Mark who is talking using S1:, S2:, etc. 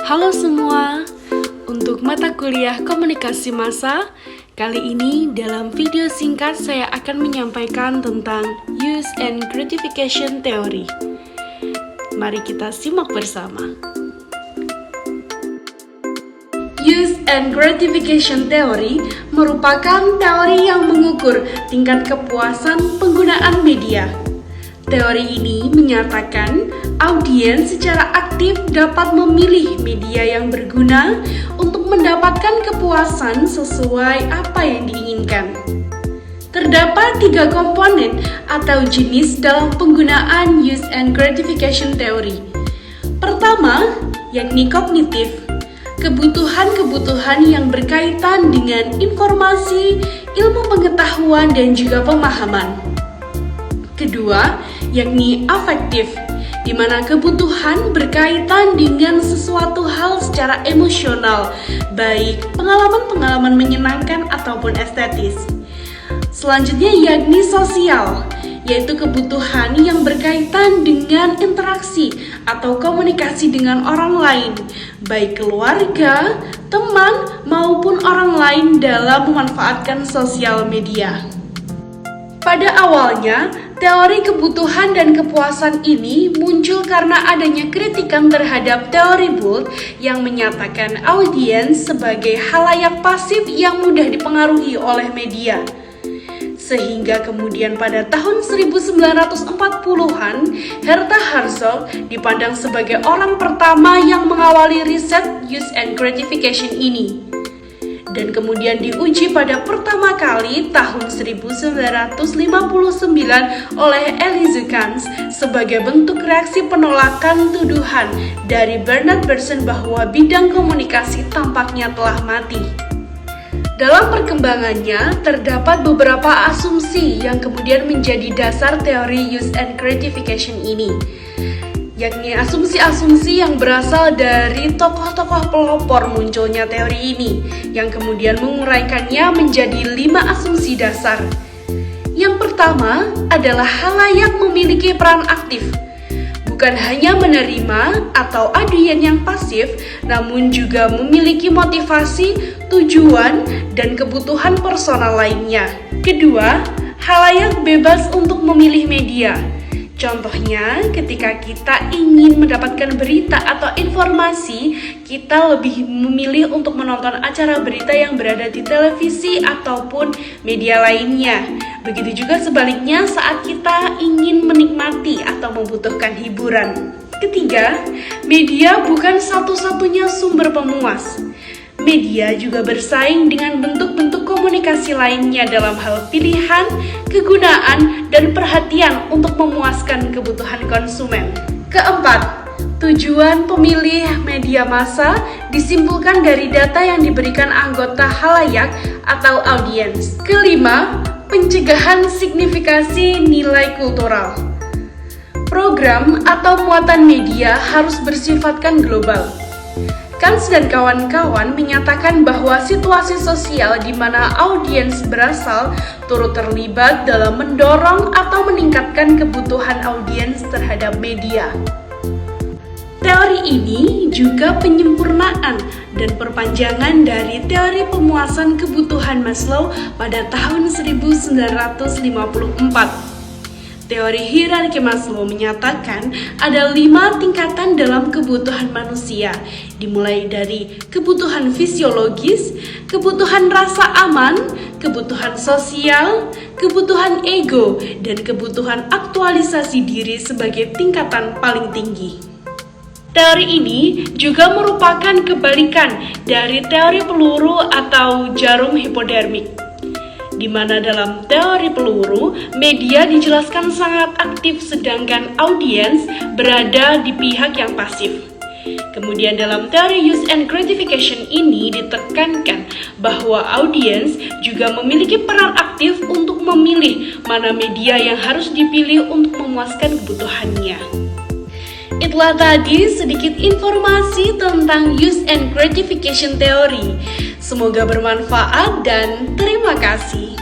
S1: Halo semua, untuk mata kuliah komunikasi massa, kali ini dalam video singkat saya akan menyampaikan tentang Use and Gratification Theory. Mari kita simak bersama. Use and Gratification Theory merupakan teori yang mengukur tingkat kepuasan penggunaan media. Teori ini menyatakan audiens secara aktif dapat memilih media yang berguna untuk mendapatkan kepuasan sesuai apa yang diinginkan. Terdapat 3 komponen atau jenis dalam penggunaan Use and Gratification Theory. Pertama, yakni kognitif, kebutuhan-kebutuhan yang berkaitan dengan informasi, ilmu pengetahuan, dan juga pemahaman. Kedua, yakni afektif, di mana kebutuhan berkaitan dengan sesuatu hal secara emosional, baik pengalaman-pengalaman menyenangkan ataupun estetis. Selanjutnya yakni sosial, yaitu kebutuhan yang berkaitan dengan interaksi atau komunikasi dengan orang lain, baik keluarga, teman, maupun orang lain dalam memanfaatkan sosial media. Pada awalnya, teori kebutuhan dan kepuasan ini muncul karena adanya kritikan terhadap teori Boole yang menyatakan audiens sebagai halayak pasif yang mudah dipengaruhi oleh media. Sehingga kemudian pada tahun 1940-an, Herta Herzog dipandang sebagai orang pertama yang mengawali riset Use and Gratification ini. Dan kemudian diuji pada pertama kali tahun 1959 oleh Elise Gans sebagai bentuk reaksi penolakan tuduhan dari Bernard Bergson bahwa bidang komunikasi tampaknya telah mati. Dalam perkembangannya, terdapat beberapa asumsi yang kemudian menjadi dasar teori Use and Gratification ini, yakni asumsi-asumsi yang berasal dari tokoh-tokoh pelopor munculnya teori ini, yang kemudian menguraikannya menjadi 5 asumsi dasar. Yang pertama adalah halayak memiliki peran aktif, bukan hanya menerima atau audien yang pasif, namun juga memiliki motivasi, tujuan, dan kebutuhan personal lainnya. Kedua, halayak bebas untuk memilih media. Contohnya, ketika kita ingin mendapatkan berita atau informasi, kita lebih memilih untuk menonton acara berita yang berada di televisi ataupun media lainnya. Begitu juga sebaliknya saat kita ingin menikmati atau membutuhkan hiburan. Ketiga, media bukan satu-satunya sumber pemuas. Media juga bersaing dengan bentuk-bentuk komunikasi lainnya dalam hal pilihan, kegunaan, dan perhatian untuk memuaskan kebutuhan konsumen. Keempat, tujuan pemilih media massa disimpulkan dari data yang diberikan anggota halayak atau audiens. Kelima, pencegahan signifikasi nilai kultural. Program atau muatan media harus bersifatkan global. Gans dan kawan-kawan menyatakan bahwa situasi sosial di mana audiens berasal turut terlibat dalam mendorong atau meningkatkan kebutuhan audiens terhadap media. Teori ini juga penyempurnaan dan perpanjangan dari teori pemuasan kebutuhan Maslow pada tahun 1954. Teori hierarki Maslow menyatakan ada 5 tingkatan dalam kebutuhan manusia, dimulai dari kebutuhan fisiologis, kebutuhan rasa aman, kebutuhan sosial, kebutuhan ego, dan kebutuhan aktualisasi diri sebagai tingkatan paling tinggi. Teori ini juga merupakan kebalikan dari teori peluru atau jarum hipodermik, di mana dalam teori peluru, media dijelaskan sangat aktif sedangkan audiens berada di pihak yang pasif. Kemudian dalam teori Use and Gratification ini ditekankan bahwa audiens juga memiliki peran aktif untuk memilih mana media yang harus dipilih untuk memuaskan kebutuhannya. Itulah tadi sedikit informasi tentang Use and Gratification Theory. Semoga bermanfaat dan terima kasih.